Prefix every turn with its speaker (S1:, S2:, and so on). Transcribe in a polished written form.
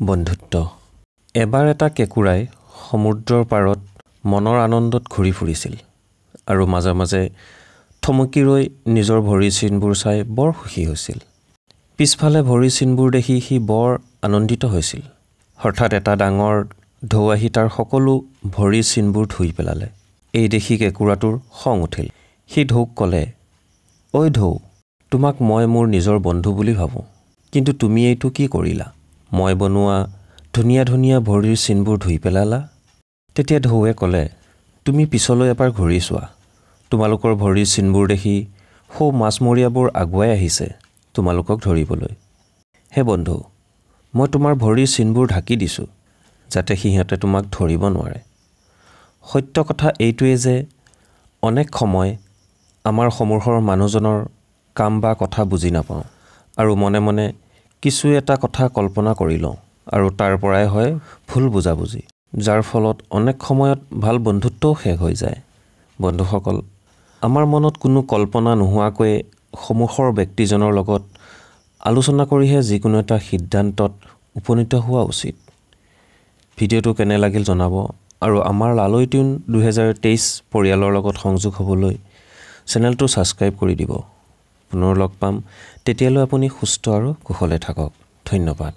S1: বন্ধুত্ব। এবাৰ এটা কেকুৰাই সমুদ্ৰৰ পাৰত মনৰ আনন্দত ঘূৰি ফুৰিছিল আৰু মাজে মাজে থমকি ৰৈ নিজৰ ভৰিৰ চিনবোৰ চাই বৰ সুখী হৈছিল। পিছফালে ভৰিৰ চিনবোৰ দেখি সি বৰ আনন্দিত হৈছিল। হঠাৎ এটা ডাঙৰ ঢৌ আহি তাৰ সকলো ভৰিৰ চিনবোৰ ধুই পেলালে। এই দেখি কেঁকুৰাটোৰ খং উঠিল। সি ঢৌক ক'লে, ঐ ঢৌ, তোমাক মই মোৰ নিজৰ বন্ধু বুলি ভাবোঁ, কিন্তু তুমি এইটো কি কৰিলা? মই বনোৱা ধুনীয়া ধুনীয়া ভৰিৰ চিনবোৰ ধুই পেলালা। তেতিয়া ঢৌৱে ক'লে, তুমি পিছলৈ এবাৰ ঘূৰি চোৱা। তোমালোকৰ ভৰিৰ চিনবোৰ দেখি সৌ মাছমৰীয়াবোৰ আগুৱাই আহিছে তোমালোকক ধৰিবলৈ। হে বন্ধু, মই তোমাৰ ভৰিৰ চিনবোৰ ঢাকি দিছোঁ যাতে সিহঁতে তোমাক ধৰিব নোৱাৰে। সত্য কথা এইটোৱে যে অনেক সময় আমাৰ সন্মুখৰ মানুহজনৰ কাম বা কথা বুজি নাপাওঁ আৰু মনে মনে কিছু এটা কথা কল্পনা কৰি লওঁ আৰু তাৰ পৰাই হয় ভুল বুজাবুজি, যাৰ ফলত অনেক সময়ত ভাল বন্ধুত্বও শেষ হৈ যায়। বন্ধুসকল, আমাৰ মনত কোনো কল্পনা নোহোৱাকৈ সন্মুখৰ ব্যক্তিজনৰ লগত আলোচনা কৰিহে যিকোনো এটা সিদ্ধান্তত উপনীত হোৱা উচিত। ভিডিঅ'টো কেনে লাগিল জনাব আৰু আমাৰ লালই টিউন 2023 পৰিয়ালৰ লগত সংযোগ হ'বলৈ চেনেলটো ছাবস্ক্ৰাইব কৰি দিব। পুনৰ লগ পাম, তেতিয়ালৈ আপুনি সুস্থ আৰু কুশলে থাকক। ধন্যবাদ।